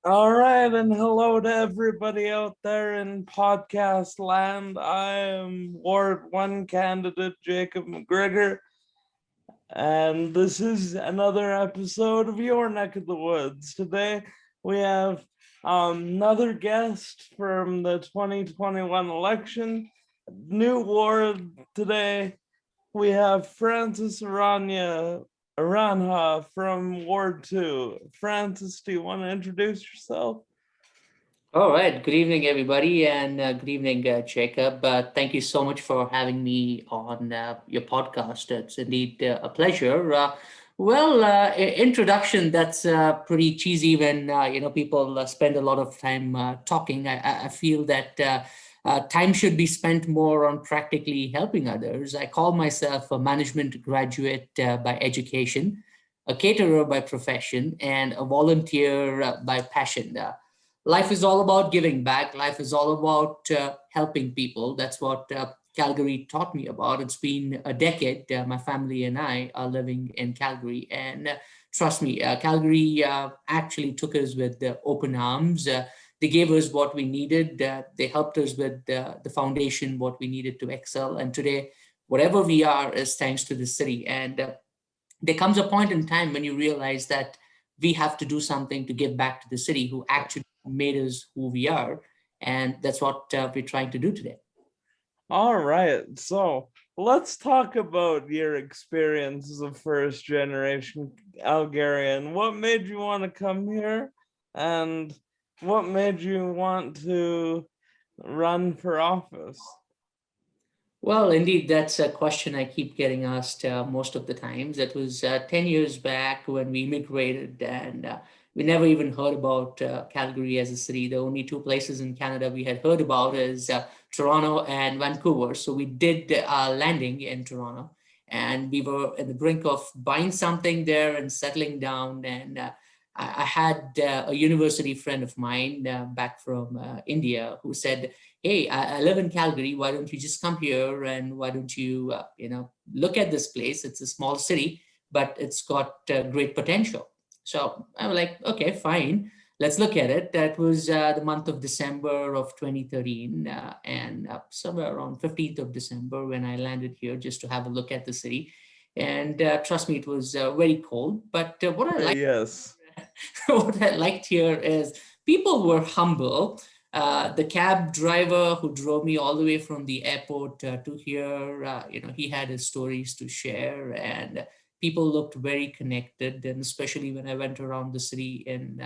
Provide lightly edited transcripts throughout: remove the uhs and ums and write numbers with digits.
All right, and hello to everybody out there in podcast land. I am Ward 1 candidate Jacob McGregor, and this is another episode of Your Neck of the Woods. Today we have another guest from the 2021 election. New ward today. We have Francis Aranha from Ward 2. Francis, do you want to introduce yourself? All right. Good evening, everybody, and good evening, Jacob. Thank you so much for having me on your podcast. It's indeed a pleasure. Introduction, that's pretty cheesy when people spend a lot of time talking. I feel that time should be spent more on practically helping others. I call myself a management graduate by education, a caterer by profession, and a volunteer by passion. Life is all about giving back. Life is all about helping people. That's what Calgary taught me about. It's been a decade. My family and I are living in Calgary. And trust me, Calgary actually took us with open arms. They gave us what we needed. They helped us with the foundation, what we needed to excel. And today, whatever we are is thanks to the city. And there comes a point in time when you realize that we have to do something to give back to the city who actually made us who we are. And that's what we're trying to do today. All right, so let's talk about your experience as a first generation Calgarian. What made you want to come here, and what made you want to run for office? Well, indeed, that's a question I keep getting asked most of the times. It was 10 years back when we immigrated, and we never even heard about Calgary as a city. The only two places in Canada we had heard about is Toronto and Vancouver. So we did landing in Toronto, and we were at the brink of buying something there and settling down. And I had a university friend of mine back from India who said, hey, I live in Calgary. Why don't you just come here and why don't you, look at this place? It's a small city, but it's got great potential. So I was like, okay, fine. Let's look at it. That was the month of December of 2013, and somewhere around 15th of December when I landed here just to have a look at the city. And trust me, it was very cold. But what I liked, Yes. what I liked here is people were humble. The cab driver who drove me all the way from the airport to here, he had his stories to share, and people looked very connected. And especially when I went around the city in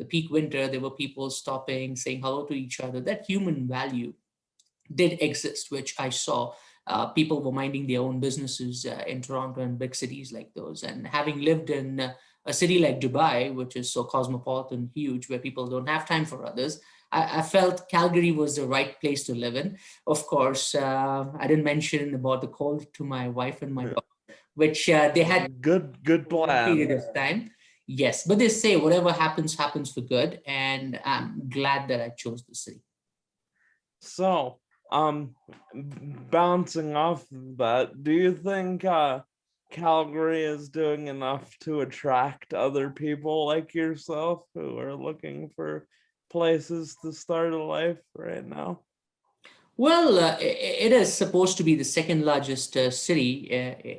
the peak winter, there were people stopping, saying hello to each other. That human value did exist, which I saw. People were minding their own businesses in Toronto and big cities like those. And having lived in a city like Dubai, which is so cosmopolitan, huge, where people don't have time for others, I felt Calgary was the right place to live in. Of course, I didn't mention about the cold to my wife and my dog, which they had Good over a period plan. of time. Yes, but they say whatever happens, happens for good. And I'm glad that I chose the city. So, um, bouncing off of that, do you think Calgary is doing enough to attract other people like yourself who are looking for places to start a life right now? Well, it is supposed to be the second largest city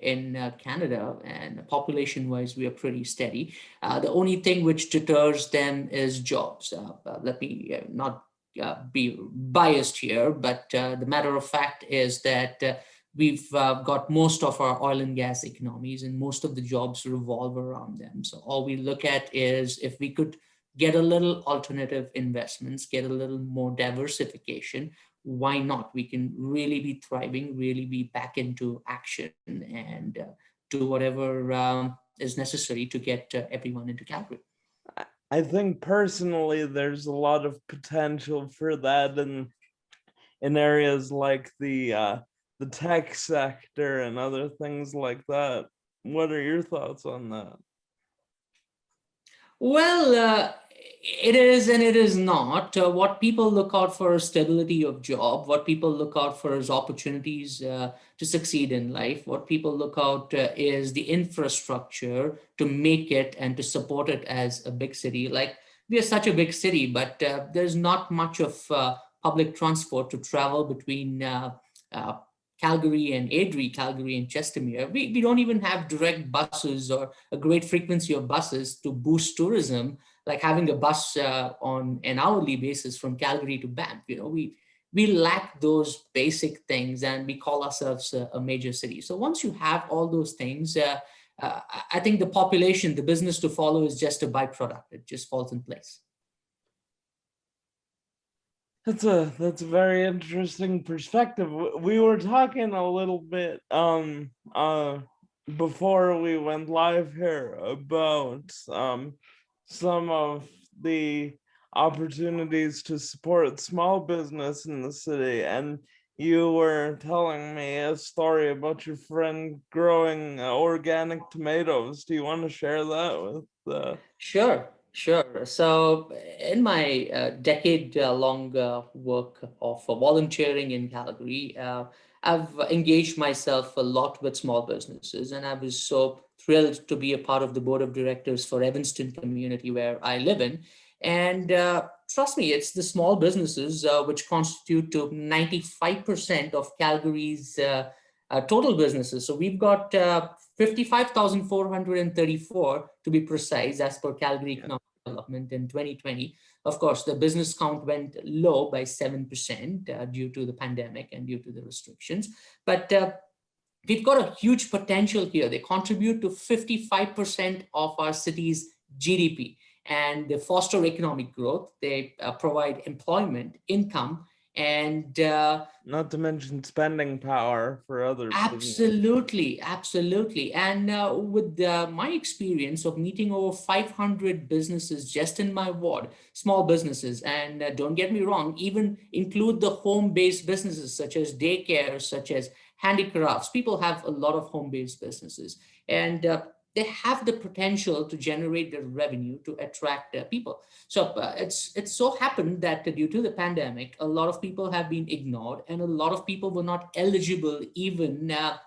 in Canada, and population-wise, we are pretty steady. The only thing which deters them is jobs. Let me not be biased here, but the matter of fact is that we've got most of our oil and gas economies, and most of the jobs revolve around them. So all we look at is if we could get a little alternative investments, get a little more diversification, why not? We can really be thriving, really be back into action and do whatever is necessary to get everyone into Calgary. I think personally there's a lot of potential for that in areas like the tech sector and other things like that. What are your thoughts on that? Well, it is and it is not. What people look out for is stability of job. What people look out for is opportunities to succeed in life. What people look out is the infrastructure to make it and to support it as a big city. Like we are such a big city, but there's not much of public transport to travel between uh, Calgary and Adri, Calgary and Chestermere. We don't even have direct buses or a great frequency of buses to boost tourism, like having a bus on an hourly basis from Calgary to Banff. We lack those basic things, and we call ourselves a major city. So once you have all those things, I think the population, the business to follow is just a byproduct. It just falls in place. That's a very interesting perspective. We were talking a little bit before we went live here about some of the opportunities to support small business in the city, and you were telling me a story about your friend growing organic tomatoes. Do you want to share that with Sure, sure. So, in my decade-long work of volunteering in Calgary, I've engaged myself a lot with small businesses, and I was so thrilled to be a part of the board of directors for Evanston community where I live in. And trust me, it's the small businesses which constitute to 95% of Calgary's total businesses. So we've got 55,434 to be precise, as per Calgary Economic Development in 2020. Of course, the business count went low by 7% due to the pandemic and due to the restrictions. But we've got a huge potential here. They contribute to 55% of our city's GDP, and they foster economic growth. They provide employment, income, and not to mention spending power for other businesses. absolutely, absolutely. And with my experience of meeting over 500 businesses just in my ward, small businesses, and don't get me wrong, even include the home-based businesses such as daycare, such as handicrafts. People have a lot of home-based businesses, and they have the potential to generate the revenue to attract people. So it's so happened that due to the pandemic, a lot of people have been ignored, and a lot of people were not eligible even to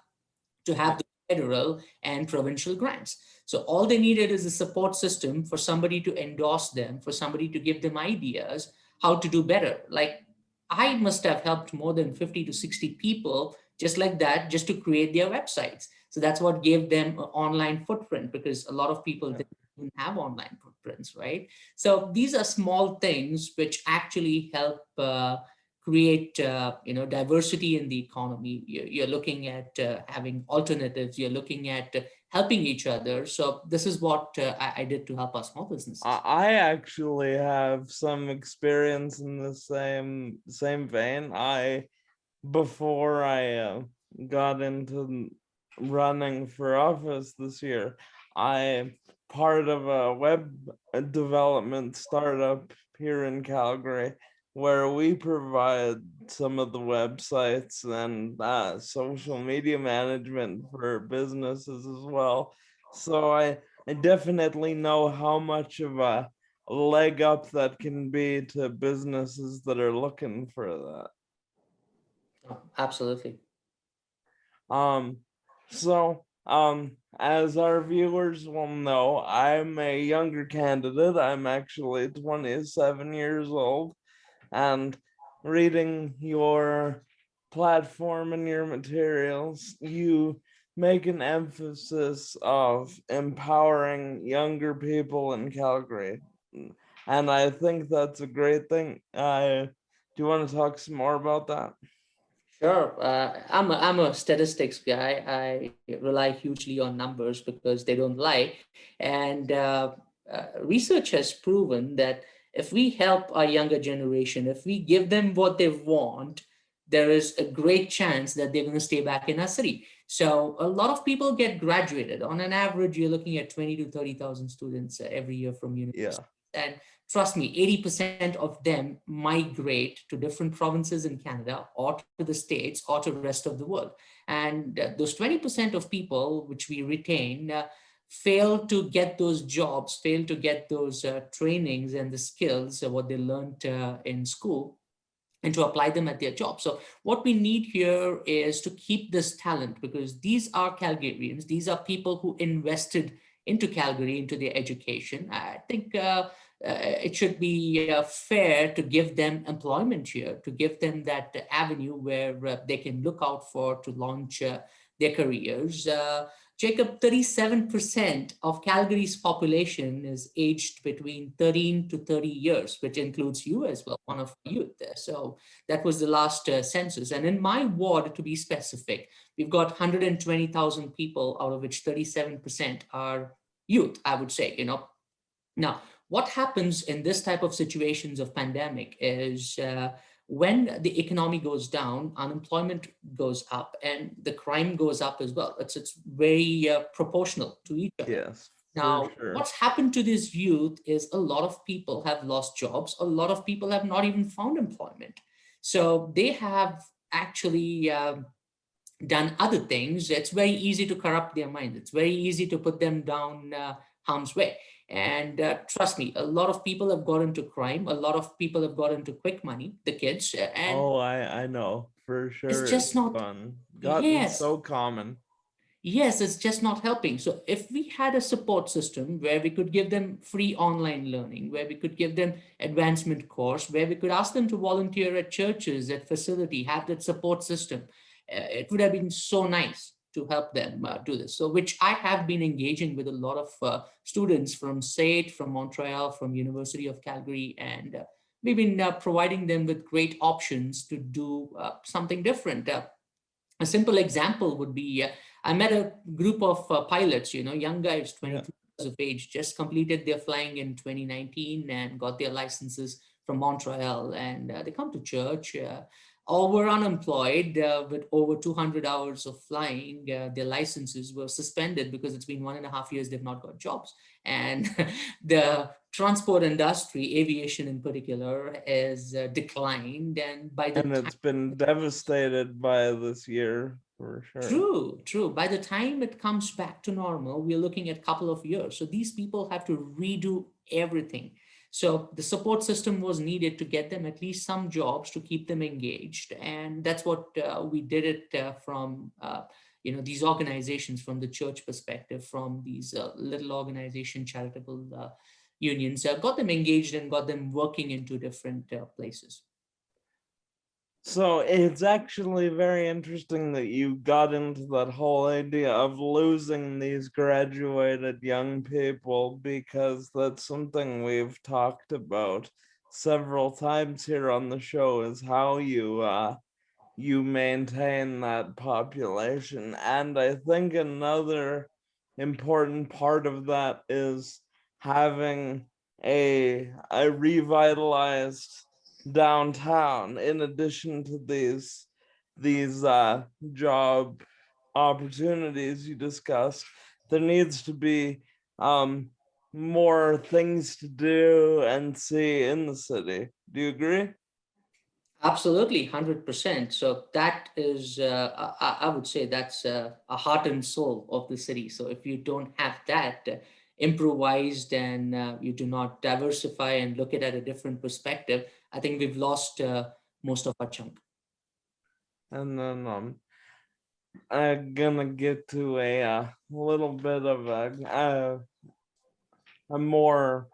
have the federal and provincial grants. So all they needed is a support system for somebody to endorse them, for somebody to give them ideas how to do better. Like I must have helped more than 50 to 60 people just like that, just to create their websites. So that's what gave them an online footprint, because a lot of people didn't have online footprints, right? So these are small things which actually help create diversity in the economy. You're looking at having alternatives. You're looking at helping each other. So this is what I did to help our small businesses. I actually have some experience in the same vein. Before I got into running for office this year, I part of a web development startup here in Calgary, where we provide some of the websites and social media management for businesses as well. So I definitely know how much of a leg up that can be to businesses that are looking for that. Oh, absolutely. So as our viewers will know, I'm a younger candidate. I'm actually 27 years old, and reading your platform and your materials, you make an emphasis of empowering younger people in Calgary. And I think that's a great thing. Do you want to talk some more about that? Sure. I'm a statistics guy. I rely hugely on numbers because they don't lie. And research has proven that if we help our younger generation, if we give them what they want, there is a great chance that they're going to stay back in our city. So a lot of people get graduated. On an average, you're looking at 20 to 30,000 students every year from university. And trust me, 80% of them migrate to different provinces in Canada or to the States or to the rest of the world. And those 20% of people which we retain fail to get those jobs, fail to get those trainings and the skills, what they learned in school, and to apply them at their job. So what we need here is to keep this talent, because these are Calgarians. These are people who invested into Calgary, into their education. I think it should be fair to give them employment here, to give them that avenue where they can look out for to launch their careers. Jacob, 37% of Calgary's population is aged between 13 to 30 years, which includes you as well, one of the youth there. So that was the last census. And in my ward, to be specific, we've got 120,000 people, out of which 37% are youth, I would say, Now, what happens in this type of situations of pandemic is when the economy goes down, unemployment goes up, and the crime goes up as well. It's very proportional to each other. Yes, for Now, sure. what's happened to this youth is a lot of people have lost jobs. A lot of people have not even found employment. So they have actually done other things. It's very easy to corrupt their mind. It's very easy to put them down harm's way. And trust me, a lot of people have got into crime. A lot of people have got into quick money, the kids, and Oh, I know for it's sure. just It's not, gotten yes, so common. yes, it's just not helping. So if we had a support system where we could give them free online learning, where we could give them advancement course, where we could ask them to volunteer at churches, at facility, have that support system, it would have been so nice to help them do this. So which I have been engaging with a lot of students from SAIT, from Montreal, from University of Calgary, and we've been providing them with great options to do something different. A simple example would be I met a group of pilots, young guys, Yeah. 22 years of age, just completed their flying in 2019 and got their licenses from Montreal. And they come to church, all were unemployed with over 200 hours of flying. Their licenses were suspended because it's been 1.5 years they've not got jobs. And the transport industry, aviation in particular, has declined. And by the And it's been devastated by this year for sure. True, true. By the time it comes back to normal, we're looking at a couple of years. So these people have to redo everything. So the support system was needed to get them at least some jobs to keep them engaged. And that's what we did it from, these organizations, from the church perspective, from these little organization, charitable unions, got them engaged and got them working into different places. So it's actually very interesting that you got into that whole idea of losing these graduated young people, because that's something we've talked about several times here on the show, is how you maintain that population. And I think another important part of that is having a revitalized downtown, in addition to these job opportunities you discussed. There needs to be more things to do and see in the city. Do you agree? Absolutely, 100%. So that is, I would say that's a heart and soul of the city. So if you don't have that improvised and you do not diversify and look at a different perspective, I think we've lost most of our chunk. And then I'm gonna get to a little bit of a more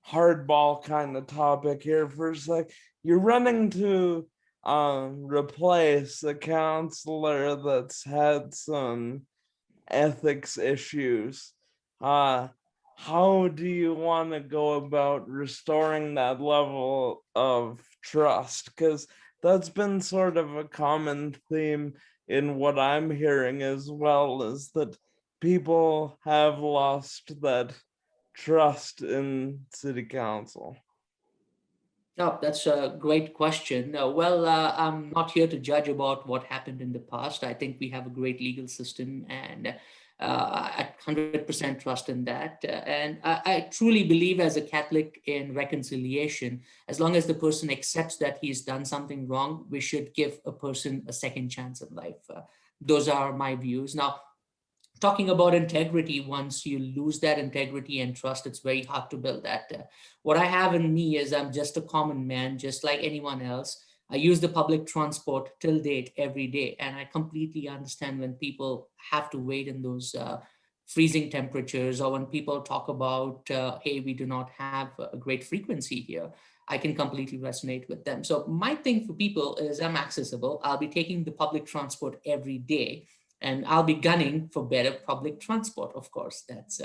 hardball kind of topic here for a sec. You're running to replace a counselor that's had some ethics issues. Uh, how do you want to go about restoring that level of trust? Because that's been sort of a common theme in what I'm hearing as well, is that people have lost that trust in city council. Oh, that's a great question. I'm not here to judge about what happened in the past. I think we have a great legal system, and I 100% trust in that. And I truly believe, as a Catholic, in reconciliation. As long as the person accepts that he's done something wrong, we should give a person a second chance in life. Those are my views. Now, talking about integrity, once you lose that integrity and trust, it's very hard to build that. What I have in me is I'm just a common man, just like anyone else. I use the public transport till date every day, and I completely understand when people have to wait in those freezing temperatures, or when people talk about, hey, we do not have a great frequency here, I can completely resonate with them. So my thing for people is I'm accessible. I'll be taking the public transport every day, and I'll be gunning for better public transport. Of course, that's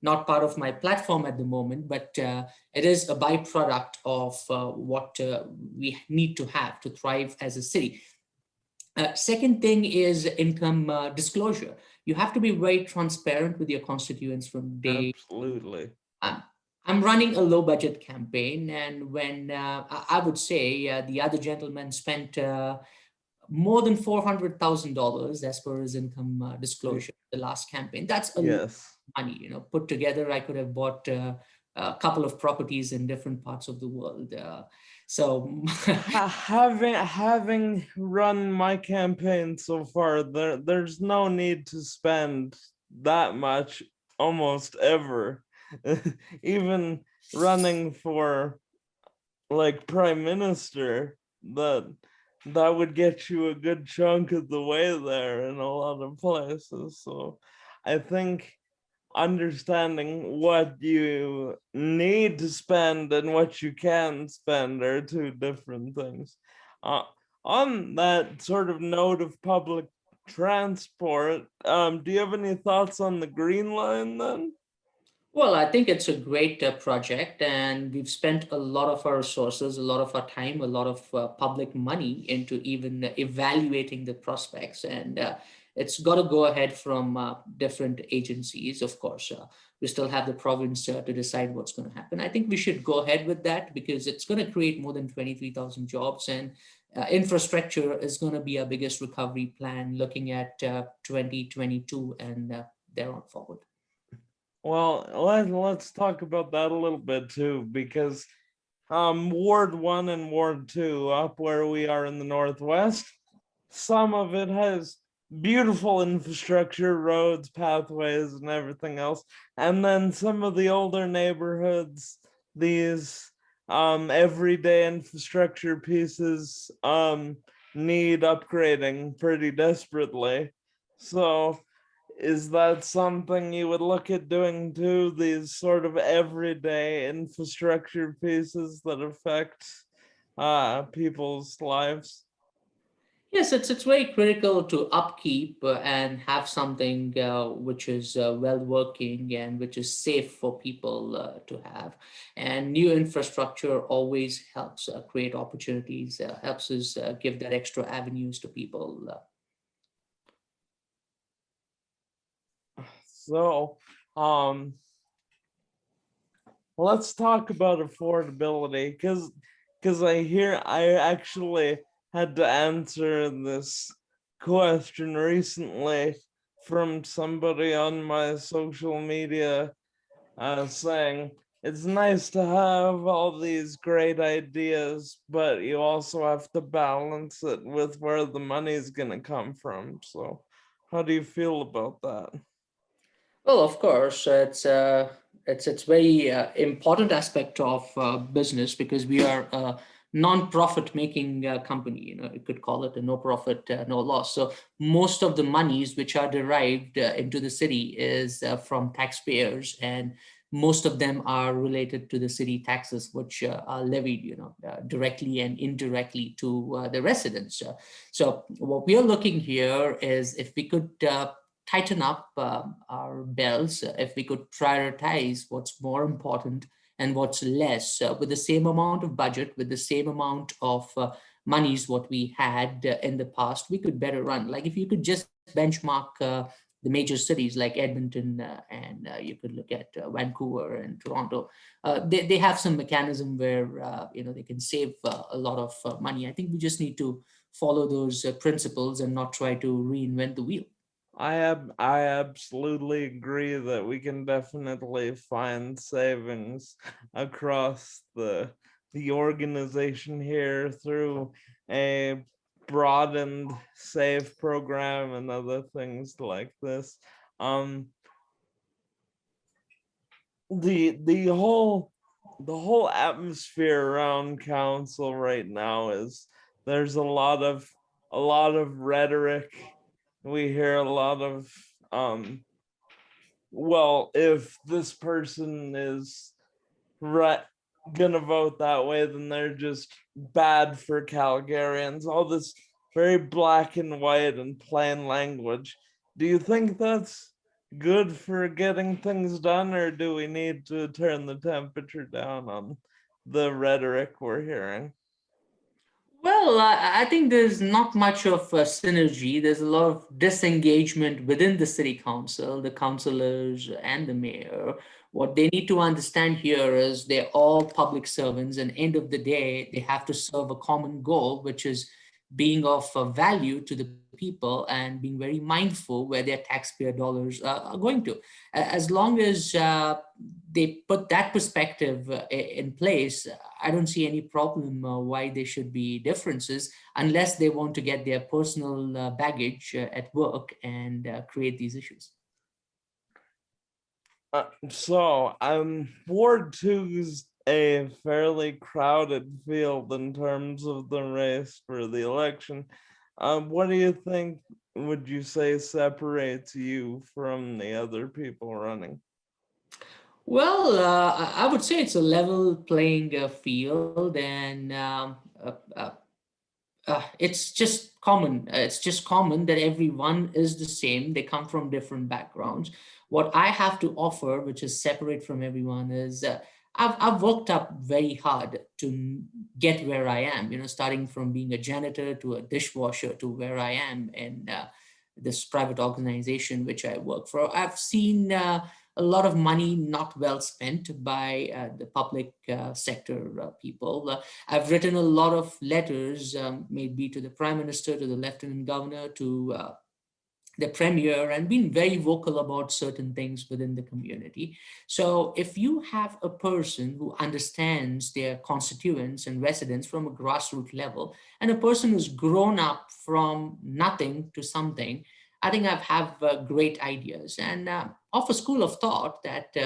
not part of my platform at the moment, but it is a byproduct of what we need to have to thrive as a city. Second thing is income disclosure. You have to be very transparent with your constituents from day. Absolutely. I'm, I'm running a low budget campaign, and when I would say the other gentleman spent more than $400,000 as per his income disclosure the last campaign. That's a lot Yes. of money, put together. I could have bought a couple of properties in different parts of the world. So Having run my campaign so far, there's no need to spend that much almost ever. Even running for like prime minister, that would get you a good chunk of the way there in a lot of places. So I think understanding what you need to spend and what you can spend are two different things. Uh, on that sort of note of public transport, do you have any thoughts on the Green Line then? well, I think it's a great project, and we've spent a lot of our resources, a lot of our time, a lot of public money into even evaluating the prospects. And it's got to go ahead from different agencies, of course. We still have the province to decide what's going to happen. I think we should go ahead with that because it's going to create more than 23,000 jobs, and infrastructure is going to be our biggest recovery plan looking at 2022 and thereon forward. Well, let's talk about that a little bit too, because Ward 1 and Ward 2, up where we are in the Northwest, some of it has beautiful infrastructure, roads, pathways, and everything else. And then some of the older neighborhoods, these everyday infrastructure pieces need upgrading pretty desperately. So is that something you would look at doing too? These sort of everyday infrastructure pieces that affect people's lives? Yes, it's very critical to upkeep and have something which is well working and which is safe for people to have. And new infrastructure always helps create opportunities, helps us give that extra avenues to people. So, let's talk about affordability, because I actually had to answer this question recently from somebody on my social media, saying it's nice to have all these great ideas, but you also have to balance it with where the money is going to come from. So how do you feel about that? Well, of course, it's very important aspect of business because we are a non-profit making company. You could call it a no profit, no loss. So most of the monies which are derived into the city is from taxpayers, and most of them are related to the city taxes, which are levied, directly and indirectly to the residents. So what we are looking here is if we could tighten up our belts, if we could prioritize what's more important and what's less with the same amount of budget, with the same amount of monies what we had in the past, we could better run. Like if you could just benchmark the major cities like Edmonton and you could look at Vancouver and Toronto. They have some mechanism where they can save a lot of money. I think we just need to follow those principles and not try to reinvent the wheel. I absolutely agree that we can definitely find savings across the organization here through a broadened save program and other things like this. Um, the whole atmosphere around council right now is there's a lot of rhetoric. We hear a lot of um well, if this person is right gonna vote that way, then they're just bad for Calgarians. All this very black and white and plain language. Do you think that's good for getting things done, or do we need to turn the temperature down on the rhetoric we're hearing? Well, I think there's not much of a synergy. There's a lot of disengagement within the city council, the councillors, and the mayor. What they need to understand here is they're all public servants, and end of the day, they have to serve a common goal, which is being of value to the people and being very mindful where their taxpayer dollars are going to. As long as they put that perspective in place, I don't see any problem why there should be differences unless they want to get their personal baggage at work and create these issues. So, Ward 2 is a fairly crowded field in terms of the race for the election. What do you think, would you say, separates you from the other people running? Well, I would say it's a level playing field, and it's just common. It's just common that everyone is the same. They come from different backgrounds. What I have to offer, which is separate from everyone, is I've worked up very hard to get where I am. You know, starting from being a janitor to a dishwasher to where I am in this private organization which I work for. I've seen a lot of money not well spent by the public sector people. I've written a lot of letters, maybe to the Prime Minister, to the Lieutenant Governor, to the Premier, and been very vocal about certain things within the community. So if you have a person who understands their constituents and residents from a grassroots level, and a person who's grown up from nothing to something, I think I have great ideas, and of a school of thought that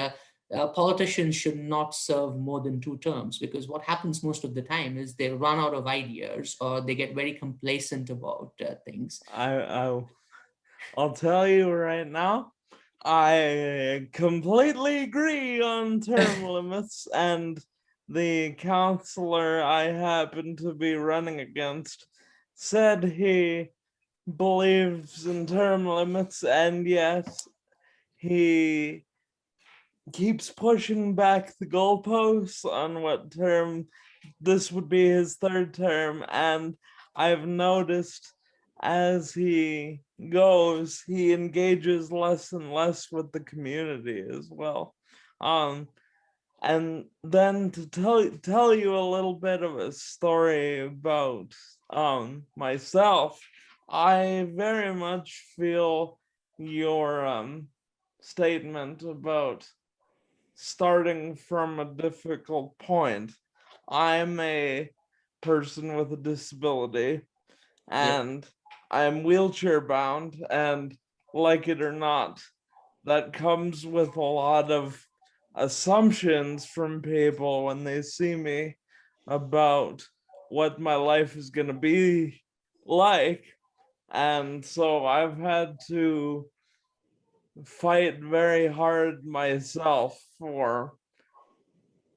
politicians should not serve more than 2 terms, because what happens most of the time is they run out of ideas or they get very complacent about things. I'll tell you right now, I completely agree on term limits, and the counselor I happen to be running against said he believes in term limits, and yet he keeps pushing back the goalposts on what term. This would be his third term, and I've noticed as he goes, he engages less and less with the community as well. Um, and then to tell you a little bit of a story about myself, I very much feel your statement about starting from a difficult point. I'm a person with a disability, Yep. and I'm wheelchair bound, and like it or not, that comes with a lot of assumptions from people when they see me about what my life is going to be like. And so I've had to fight very hard myself for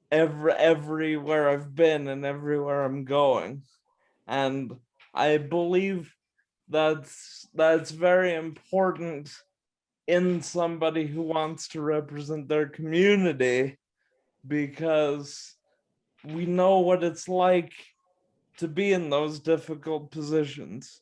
everywhere I've been and everywhere I'm going. And I believe that's very important in somebody who wants to represent their community, because we know what it's like to be in those difficult positions.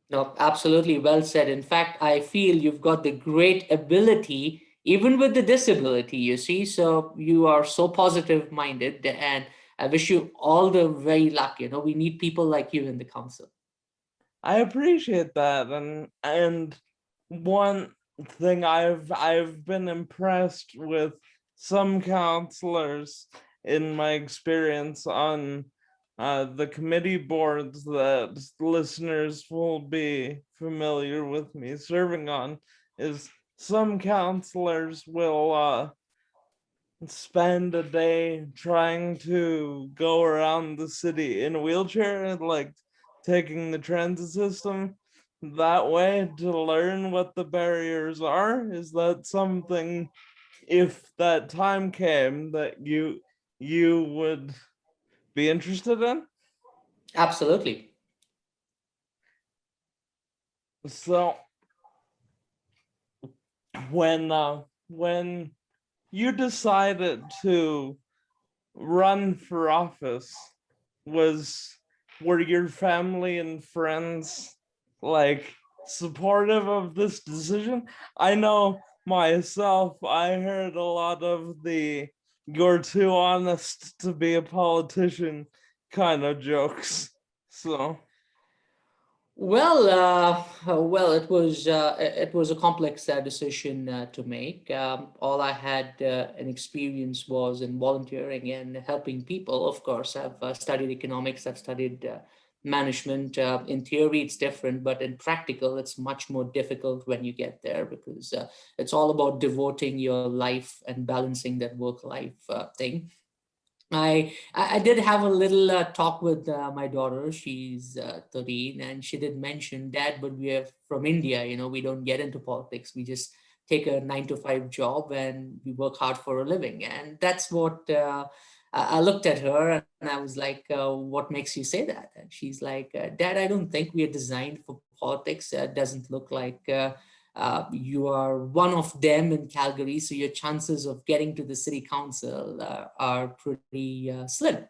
No, absolutely well said. In fact, I feel you've got the great ability, even with the disability, you see. So you are so positive minded, and I wish you all the very luck. You know, we need people like you in the council. I appreciate that, and one thing I've been impressed with some counselors in my experience on the committee boards that listeners will be familiar with me serving on, is some counselors will spend a day trying to go around the city in a wheelchair, like taking the transit system. that way to learn what the barriers are? Is that something, if that time came, that you would be interested in? Absolutely. So when you decided to run for office, was were your family and friends like supportive of this decision? I know myself, I heard a lot of the "you're too honest to be a politician" kind of jokes. So It was a complex decision to make. All I had an experience was in volunteering and helping people. Of course, I've studied economics. I've studied management. In theory, it's different, but in practical, it's much more difficult when you get there because it's all about devoting your life and balancing that work-life thing. I did have a little talk with my daughter. She's 13, and she did mention, Dad, but we are from India. We don't get into politics. We just take a 9 to 5 job and we work hard for a living. And that's what I looked at her and I was like, what makes you say that? And she's like, Dad, I don't think we are designed for politics. It doesn't look like you are one of them in Calgary, so your chances of getting to the city council are pretty slim.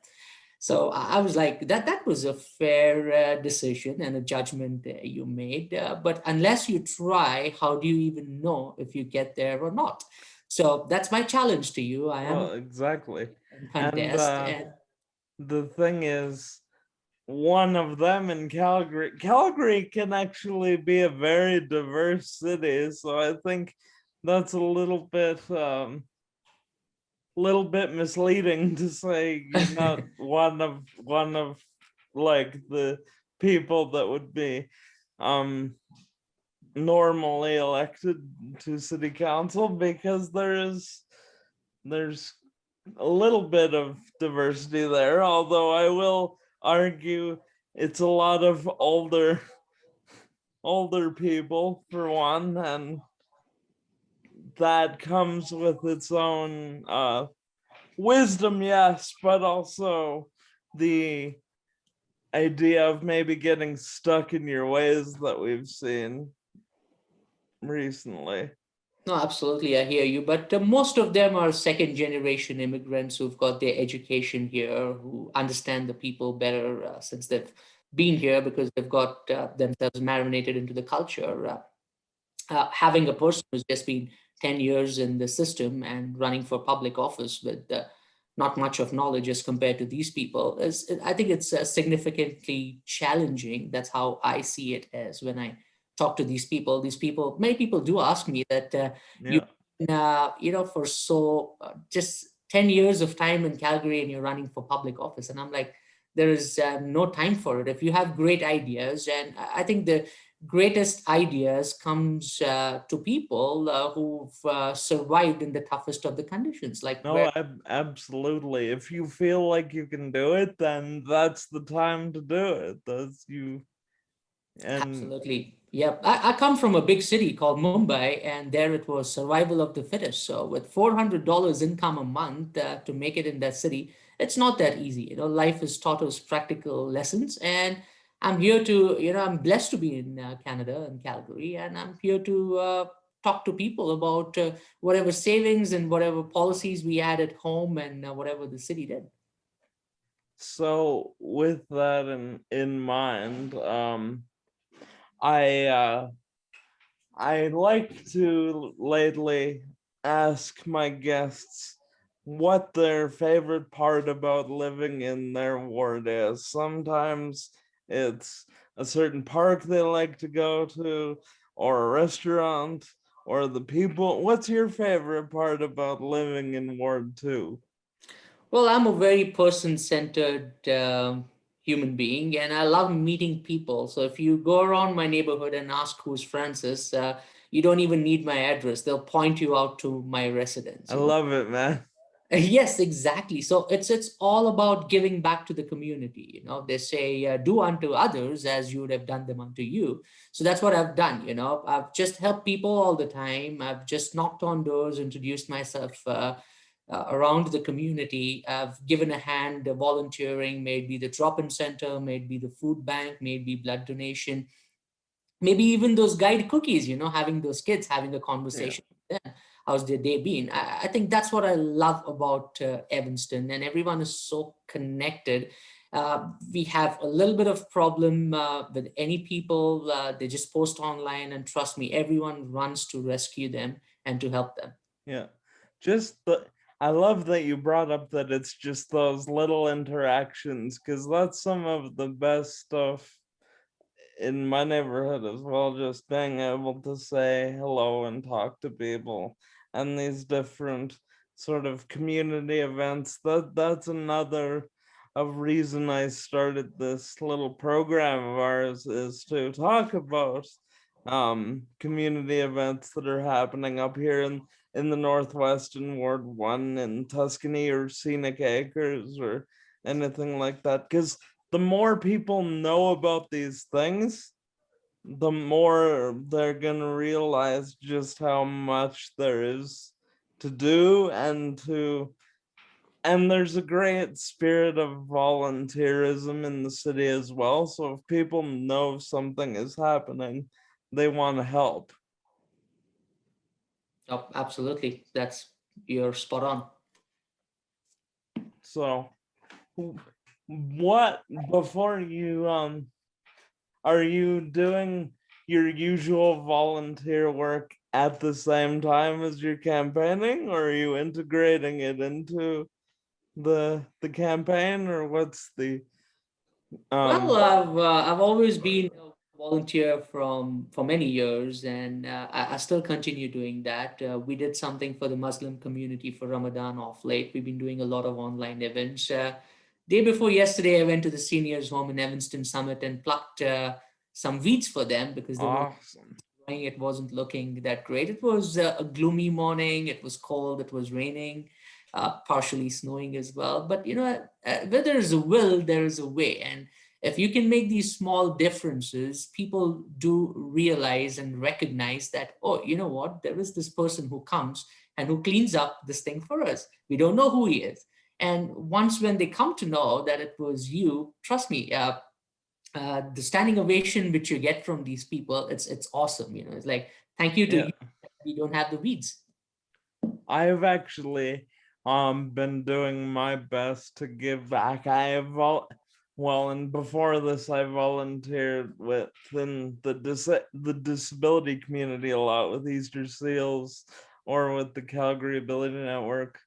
So I was like, that was a fair decision and a judgment you made. But unless you try, how do you even know if you get there or not? So that's my challenge to you. I am well, exactly. in And contest, and the thing is, one of them in Calgary. Calgary can actually be a very diverse city, so I think that's a little bit misleading to say you're not one of like the people that would be um normally elected to city council, because there's a little bit of diversity there, although I will argue it's a lot of older people for one, and that comes with its own wisdom, yes, but also the idea of maybe getting stuck in your ways that we've seen recently. no, absolutely, I hear you. But most of them are second generation immigrants who've got their education here, who understand the people better since they've been here because they've got themselves marinated into the culture. Having a person who's just been 10 years in the system and running for public office with not much of knowledge as compared to these people I think it's significantly challenging. That's how I see it as when I talk to these people. Many people do ask me that you Yeah. for so just 10 years of time in Calgary and you're running for public office, and I'm like, there is no time for it. If you have great ideas, and I think the greatest ideas comes to people who've survived in the toughest of the conditions, like where No, absolutely. If you feel like you can do it, then that's the time to do it. That's you. And absolutely. Yep. I come from a big city called Mumbai, and there it was survival of the fittest. So with $400 income a month to make it in that city, it's not that easy. Life has taught us practical lessons, and I'm here to, I'm blessed to be in Canada and Calgary, and I'm here to talk to people about whatever savings and whatever policies we had at home and whatever the city did. so with that in mind, I I like to lately ask my guests what their favorite part about living in their ward is. Sometimes it's a certain park they like to go to, or a restaurant, or the people. What's your favorite part about living in Ward 2? Well, I'm a very person-centered human being, and I love meeting people. So if you go around my neighborhood and ask who's Francis, you don't even need my address. They'll point you out to my I residence. love it, man. Yes, exactly. So it's all about giving back to the community. They say, do unto others as you would have done them unto you. So that's what I've done. I've just helped people all the time. I've just knocked on doors, introduced myself around the community. I've given a hand volunteering, maybe the drop-in center, maybe the food bank, maybe blood donation, maybe even those guide cookies, having those kids having a Yeah. conversation with them. How's their day been? I think that's what I love about Evanston, and everyone is so connected. We have a little bit of problem with any people. They just post online, and trust me, everyone runs to rescue them and to help them. Yeah. Just the I love that you brought up that it's just those little interactions, because that's some of the best stuff in my neighborhood as well, just being able to say hello and talk to people, and these different sort of community events. That's another a reason I started this little program of ours, is to talk about community events that are happening up here in the Northwest in Ward 1 in Tuscany or Scenic Acres or anything like that, because the more people know about these things, the more they're gonna realize just how much there is to do, and there's a great spirit of volunteerism in the city as well. So if people know something is happening, they want to help. Oh, absolutely. You're spot on. So what before you are you doing your usual volunteer work at the same time as you're campaigning, or are you integrating it into the campaign, or what's the Well, um I've always been a volunteer for many years, and I still continue doing that. We did something for the Muslim community for Ramadan off late. We've been doing a lot of online events. Day before yesterday, I went to the seniors' home in Evanston Summit and plucked some weeds for them because they were awesome? growing. It wasn't looking that great. It was a gloomy morning. It was cold. It was raining, partially snowing as well. But where there is a will, there is a way, and if you can make these small differences, people do realize and recognize that, oh, you know what, there is this person who comes and who cleans up this thing for us. We don't know who he is. And once when they come to know that it was you, trust me, the standing ovation which you get from these people, it's awesome. It's like, thank you to Yeah, you. We don't have the weeds. I've actually been doing my best to give back. Well, and before this I volunteered within the disability community a lot with Easter Seals or with the Calgary Ability Network,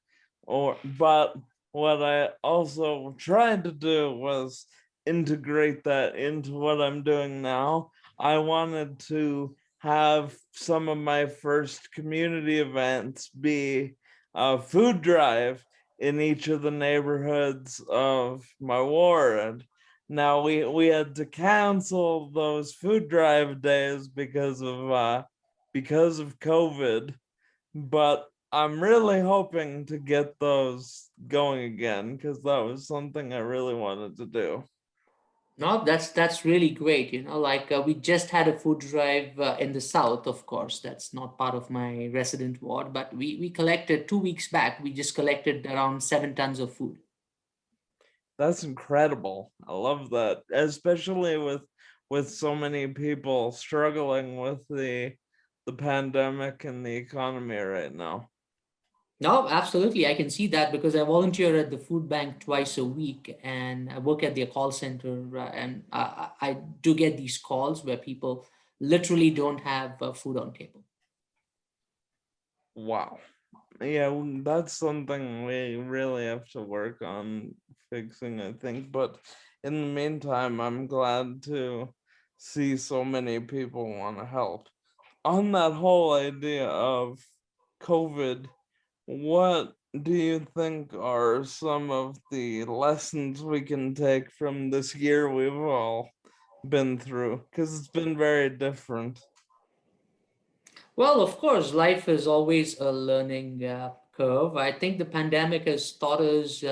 or but what I also tried to do was integrate that into what I'm doing now. I wanted to have some of my first community events be a food drive in each of the neighborhoods of my ward. Now we had to cancel those food drive days because of COVID, but I'm really hoping to get those going again, because that was something I really wanted to do. No, that's really great. Like we just had a food drive in the south, of course. That's not part of my resident ward, but we collected 2 weeks back. We just collected around 7 tons of food. That's incredible. I love that, especially with so many people struggling with the pandemic and the economy right now. No, absolutely. I can see that because I volunteer at the food bank twice a week and I work at their call center. And I do get these calls where people literally don't have food on table. Wow. Yeah, that's something we really have to work on fixing, I think. But in the meantime, I'm glad to see so many people want to help. On that whole idea of COVID, what do you think are some of the lessons we can take from this year we've all been through? Because it's been very different. Well, of course, life is always a learning curve. I think the pandemic has taught us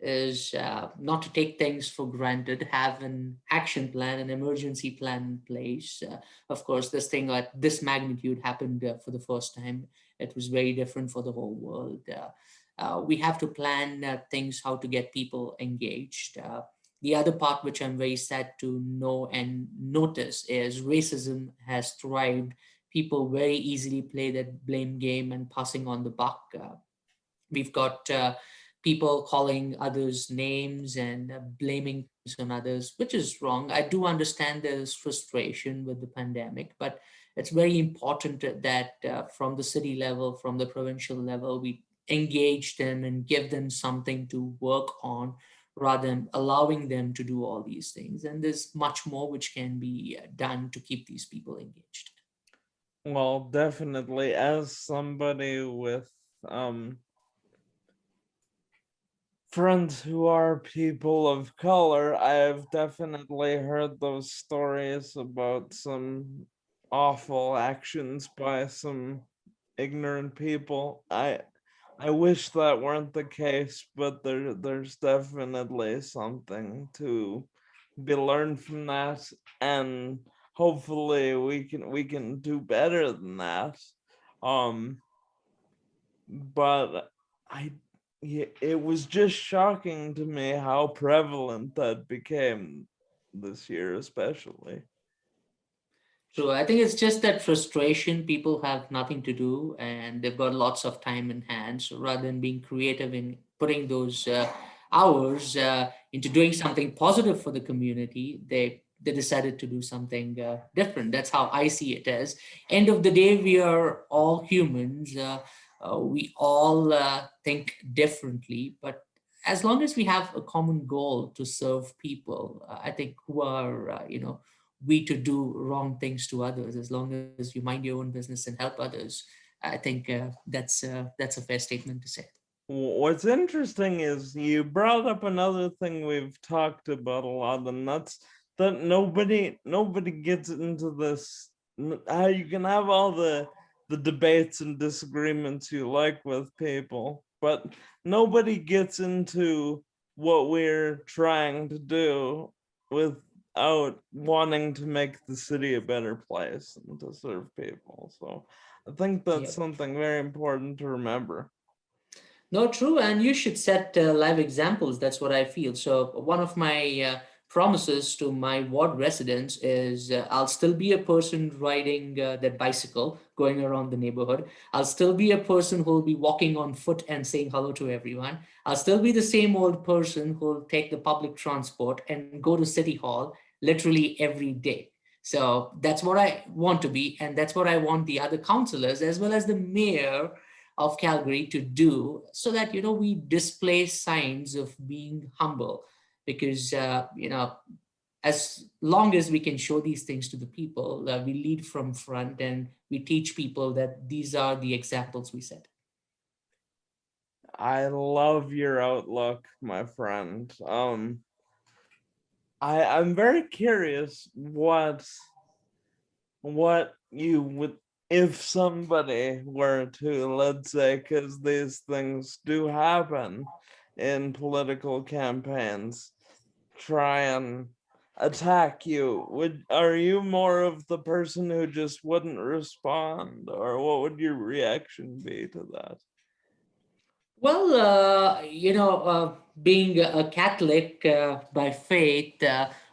is not to take things for granted, have an action plan, an emergency plan in place. Of course, this thing at this magnitude happened for the first time. It was very different for the whole world. We have to plan things how to get people engaged. The other part which I'm very sad to know and notice is racism has thrived. People very easily play that blame game and passing on the buck. We've got people calling others names and blaming things on others, which is wrong. I do understand there's frustration with the pandemic, but it's very important that from the city level, from the provincial level, we engage them and give them something to work on rather than allowing them to do all these things. And there's much more which can be done to keep these people engaged. Well, definitely, as somebody with friends who are people of color, I've definitely heard those stories about some awful actions by some ignorant people. I wish that weren't the case, but there's definitely something to be learned from that, and hopefully we can do better than that. Um, but I yeah, it was just shocking to me how prevalent that became this year, especially. So I think it's just that frustration. People have nothing to do and they've got lots of time in hand. So rather than being creative in putting those hours into doing something positive for the community, they decided to do something different. That's how I see it as. End of the day, we are all humans. We all think differently, but as long as we have a common goal to serve people, I think who are we to do wrong things to others. As long as you mind your own business and help others, I think that's a fair statement to say. What's interesting is you brought up another thing we've talked about a lot, and that's that nobody gets into this. How you can have all the debates and disagreements you like with people, but nobody gets into what we're trying to do without wanting to make the city a better place and to serve people. So I think that's Yeah. something very important to remember. No, true. And you should set live examples. That's what I feel. So, one of my promises to my ward residents is I'll still be a person riding that bicycle going around the neighborhood. I'll still be a person who'll be walking on foot and saying hello to everyone. I'll still be the same old person who'll take the public transport and go to City Hall literally every day. So, that's what I want to be. And that's what I want the other councillors as well as the mayor of Calgary to do so that we display signs of being humble because as long as we can show these things to the people, we lead from front and we teach people that these are the examples we set. I love your outlook, my friend. I'm very curious what you would, if somebody were to, let's say, because these things do happen in political campaigns, try and attack you. Are you more of the person who just wouldn't respond, or what would your reaction be to that? Well, being a Catholic by faith,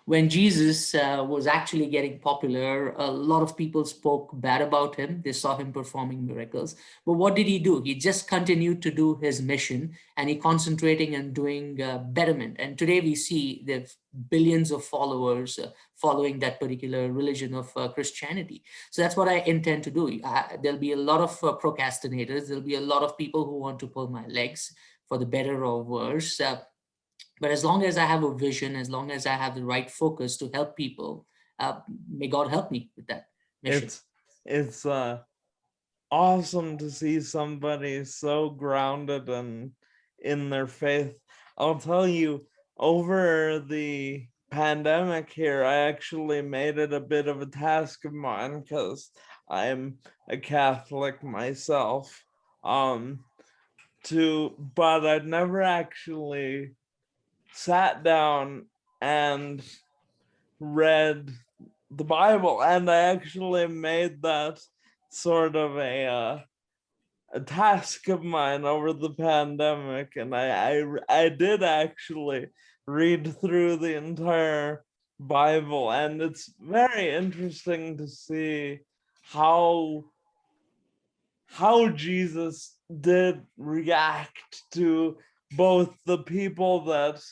when Jesus was actually getting popular, a lot of people spoke bad about him. They saw him performing miracles. But what did he do? He just continued to do his mission and he concentrating on doing betterment. And today we see the billions of followers following that particular religion of Christianity. So that's what I intend to do. There'll be a lot of procrastinators. There'll be a lot of people who want to pull my legs for the better or worse. But as long as I have a vision, as long as I have the right focus to help people, may God help me with that mission. It's awesome to see somebody so grounded and in their faith. I'll tell you, over the pandemic here, I actually made it a bit of a task of mine because I'm a Catholic myself. Um, but I'd never actually sat down and read the Bible, and I actually made that sort of a task of mine over the pandemic, and I did actually read through the entire Bible, and it's very interesting to see how Jesus did react to both the people that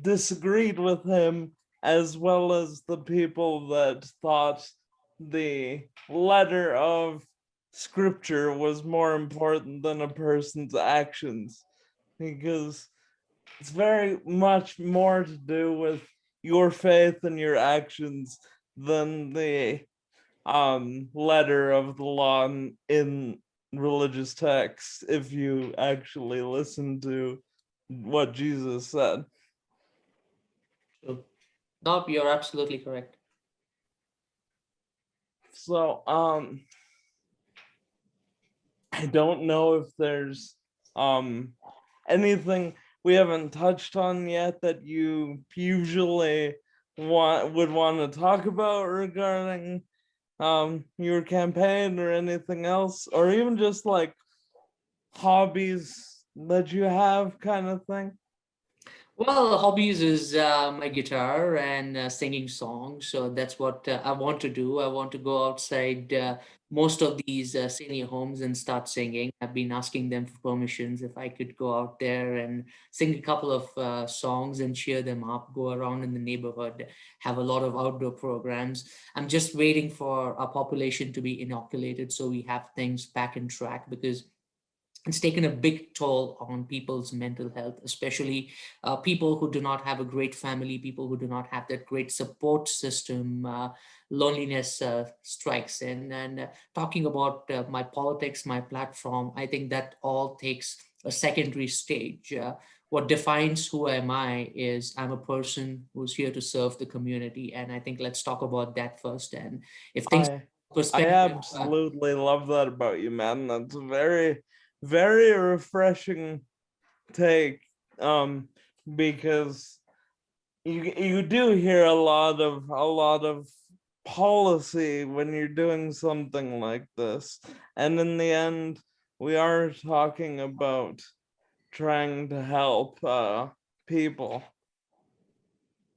disagreed with him as well as the people that thought the letter of scripture was more important than a person's actions, because it's very much more to do with your faith and your actions than the letter of the law in religious texts, if you actually listen to what Jesus said. So, no, you're absolutely correct. So I don't know if there's anything we haven't touched on yet that you usually would want to talk about regarding your campaign, or anything else, or even just like hobbies that you have, kind of thing. Well, hobbies is my guitar and singing songs. So that's what I want to do. I want to go outside most of these senior homes and start singing. I've been asking them for permissions if I could go out there and sing a couple of songs and cheer them up, go around in the neighborhood, have a lot of outdoor programs. I'm just waiting for our population to be inoculated so we have things back in track, because it's taken a big toll on people's mental health, especially people who do not have a great family, people who do not have that great support system. Loneliness strikes in. And talking about my politics, my platform, I think that all takes a secondary stage. What defines who am I is I'm a person who's here to serve the community. And I think let's talk about that first. And if things I I perspective, absolutely love that about you, man. That's a very, very refreshing take. Because you do hear a lot of policy when you're doing something like this, and in the end, we are talking about trying to help people.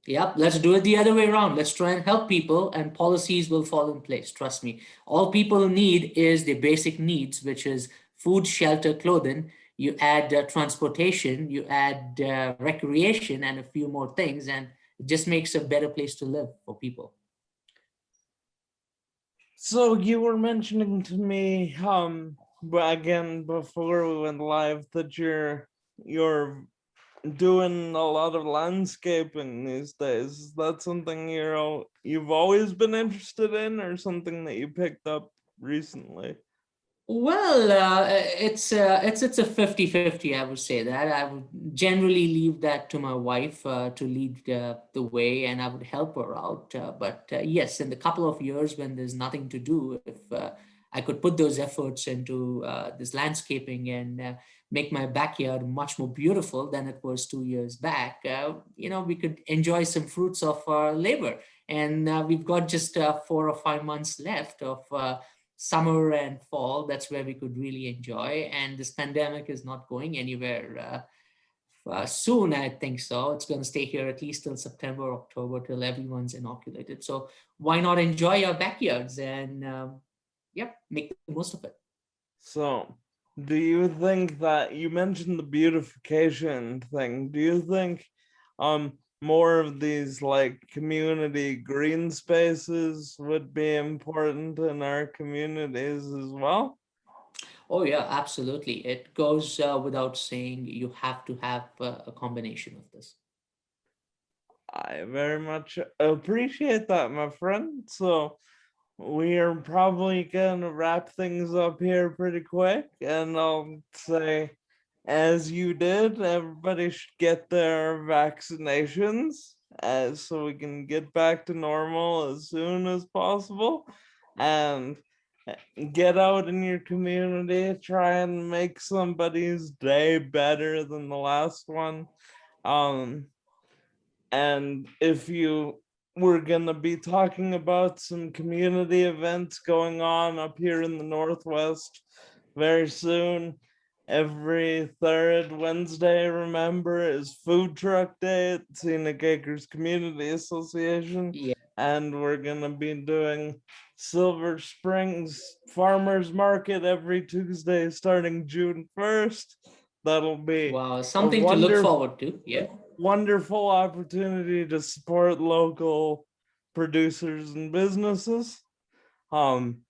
yep, let's do it the other way around. Let's try and help people, and policies will fall in place. Trust me. All people need is the basic needs, which is food, shelter, clothing. You add transportation, you add recreation, and a few more things, and it just makes a better place to live for people. So you were mentioning to me, but again before we went live, that you're doing a lot of landscaping these days. Is that something you've always been interested in, or something that you picked up recently? Well, it's a 50-50. I would say that. I would generally leave that to my wife to lead the way, and I would help her out. But yes, in the couple of years when there's nothing to do, if I could put those efforts into this landscaping and make my backyard much more beautiful than it was 2 years back, we could enjoy some fruits of our labor. And we've got just 4 or 5 months left of summer and fall. That's where we could really enjoy. And this pandemic is not going anywhere soon, I think so. It's going to stay here at least till September, October, till everyone's inoculated. So why not enjoy our backyards and, yep, make the most of it. So, do you think that you mentioned the beautification thing? Do you think more of these like community green spaces would be important in our communities as well? Oh, yeah, absolutely. It goes without saying you have to have a combination of this. I very much appreciate that, my friend. So we are probably gonna wrap things up here pretty quick, and I'll say, as you did, everybody should get their vaccinations, so we can get back to normal as soon as possible. And Get out in your community, try and make somebody's day better than the last one. And if you we're gonna be talking about some community events going on up here in the Northwest very soon. Every third Wednesday, remember, is Food Truck Day at Scenic Acres Community Association. Yeah. And we're gonna be doing Silver Springs Farmers Market every Tuesday starting June 1st. That'll be Wow, a something to look forward to. Yeah. wonderful opportunity to support local producers and businesses. Um,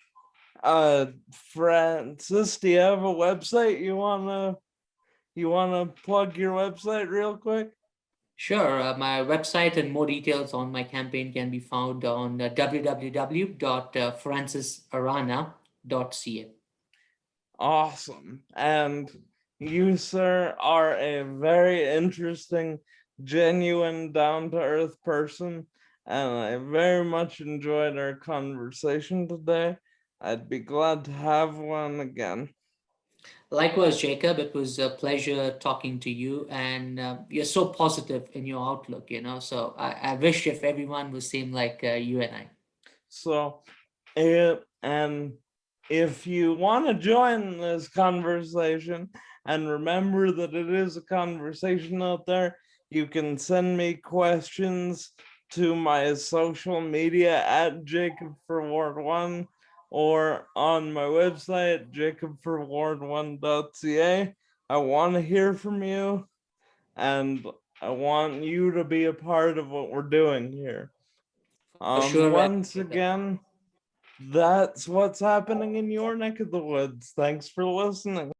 Francis, do you have a website you wanna plug your website real quick? Sure. My website and more details on my campaign can be found on www.francisarana.ca. Awesome. And you, sir, are a very interesting, genuine, down to earth person. And I very much enjoyed our conversation today. I'd be glad to have one again. Likewise, Jacob, it was a pleasure talking to you, and you're so positive in your outlook, So I wish if everyone was same like you and I. So, and if you want to join this conversation, and remember that it is a conversation out there, you can send me questions to my social media at Jacob for Ward 1 or on my website, jacobforward1.ca. I want to hear from you, and I want you to be a part of what we're doing here. For sure, Once Jacob. again, that's what's happening in your neck of the woods. Thanks for listening.